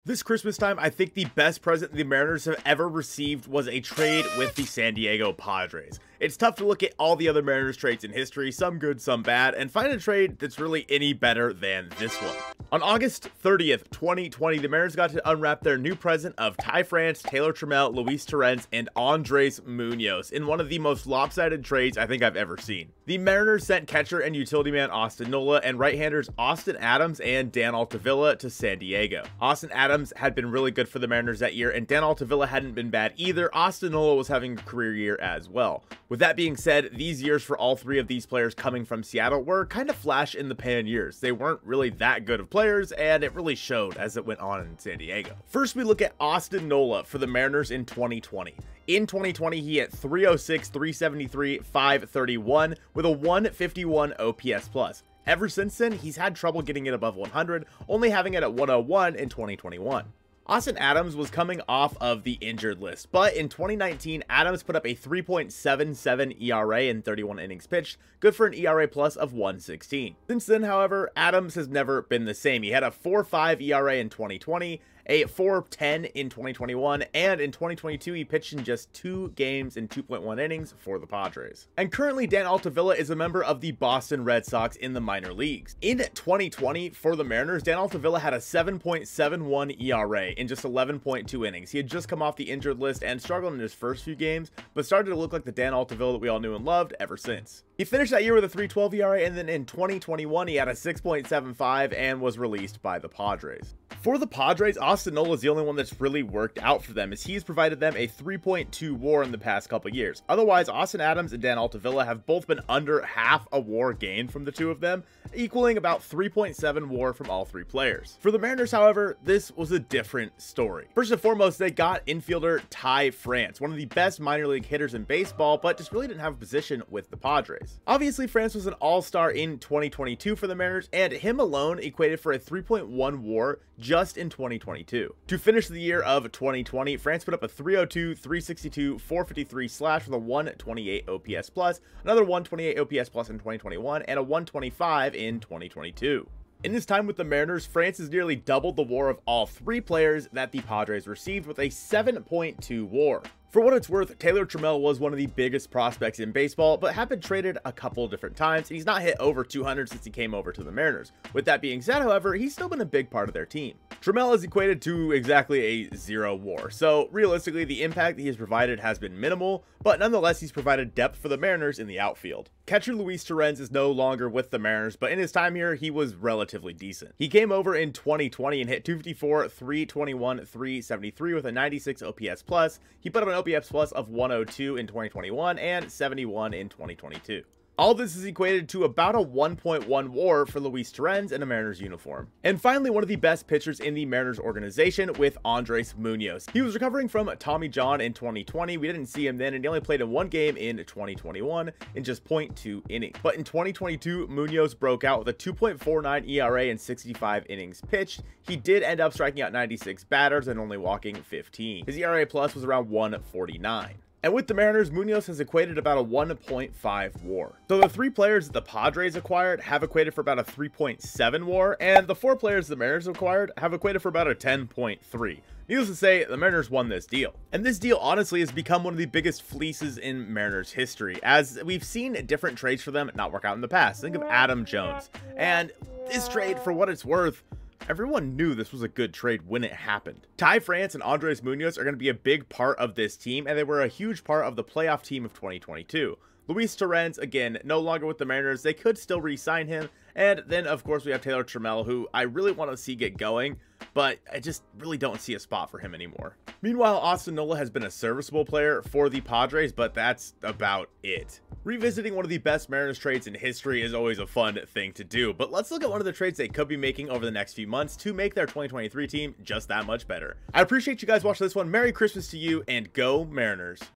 This Christmas time, I think the best present the Mariners have ever received was a trade with the San Diego Padres. It's tough to look at all the other Mariners trades in history, some good, some bad, and find a trade that's really any better than this one. On August 30th, 2020, the Mariners got to unwrap their new present of Ty France, Taylor Trammell, Luis Torrens, and Andres Munoz in one of the most lopsided trades I think I've ever seen. The Mariners sent catcher and utility man Austin Nola and right-handers Austin Adams and Dan Altavilla to San Diego. Austin Adams had been really good for the Mariners that year, and Dan Altavilla hadn't been bad either. Austin Nola was having a career year as well. With that being said, these years for all three of these players coming from Seattle were kind of flash in the pan years. They weren't really that good of players, and it really showed as it went on in San Diego. First, we look at Austin Nola for the Mariners in 2020. In 2020, he hit 306, 373, 531 with a 151 OPS+. Ever since then, he's had trouble getting it above 100, only having it at 101 in 2021. Austin Adams was coming off of the injured list, but in 2019, Adams put up a 3.77 ERA in 31 innings pitched, good for an ERA plus of 116. Since then, however, Adams has never been the same. He had a 4.5 ERA in 2020, a 4.10 in 2021, and in 2022 he pitched in just 2 games in 2.1 innings for the Padres. And currently Dan Altavilla is a member of the Boston Red Sox in the minor leagues. In 2020 for the Mariners, Dan Altavilla had a 7.71 ERA in just 11.2 innings. He had just come off the injured list and struggled in his first few games, but started to look like the Dan Altavilla that we all knew and loved ever since. He finished that year with a 3.12 ERA, and then in 2021 he had a 6.75 and was released by the Padres. For the Padres, Austin Nola is the only one that's really worked out for them, as he's provided them a 3.2 WAR in the past couple years. Otherwise, Austin Adams and Dan Altavilla have both been under half a WAR gain from the two of them, equaling about 3.7 WAR from all three players. For the Mariners, however, this was a different story. First and foremost, they got infielder Ty France, one of the best minor league hitters in baseball, but just really didn't have a position with the Padres. Obviously, France was an all-star in 2022 for the Mariners, and him alone equated for a 3.1 WAR just in 2022. To finish the year of 2020, France put up a 302, 362, 453 slash with a 128 OPS+, another 128 OPS+ in 2021, and a 125 in 2022. In his time with the Mariners, France has nearly doubled the WAR of all three players that the Padres received with a 7.2 WAR. For what it's worth, Taylor Trammell was one of the biggest prospects in baseball, but had been traded a couple of different times, and he's not hit over 200 since he came over to the Mariners. With that being said, however, he's still been a big part of their team. Trammell is equated to exactly a 0 WAR, so realistically, the impact that he has provided has been minimal, but nonetheless, he's provided depth for the Mariners in the outfield. Catcher Luis Torrens is no longer with the Mariners, but in his time here, he was relatively decent. He came over in 2020 and hit 254, 321, 373 with a 96 OPS+. He put up an OPS+ of 102 in 2021 and 71 in 2022. All this is equated to about a 1.1 WAR for Luis Torrens in a Mariners uniform. And finally, one of the best pitchers in the Mariners organization with Andres Munoz. He was recovering from Tommy John in 2020. We didn't see him then, and he only played in 1 game in 2021 in just 0.2 innings. But in 2022, Munoz broke out with a 2.49 ERA and 65 innings pitched. He did end up striking out 96 batters and only walking 15. His ERA plus was around 149. And with the Mariners, Munoz has equated about a 1.5 WAR. So the 3 players that the Padres acquired have equated for about a 3.7 WAR, and the 4 players the Mariners acquired have equated for about a 10.3. Needless to say, the Mariners won this deal. And this deal honestly has become one of the biggest fleeces in Mariners history, as we've seen different trades for them not work out in the past. Think of Adam Jones. And this trade, for what it's worth, everyone knew this was a good trade when it happened. Ty France and Andres Munoz are going to be a big part of this team, and they were a huge part of the playoff team of 2022. Luis Torrens, again, no longer with the Mariners. They could still re-sign him. And then, of course, we have Taylor Trammell, who I really want to see get going, but I just really don't see a spot for him anymore. Meanwhile, Austin Nola has been a serviceable player for the Padres, but that's about it. Revisiting one of the best Mariners trades in history is always a fun thing to do, but let's look at one of the trades they could be making over the next few months to make their 2023 team just that much better. I appreciate you guys watching this one. Merry Christmas to you, and go Mariners.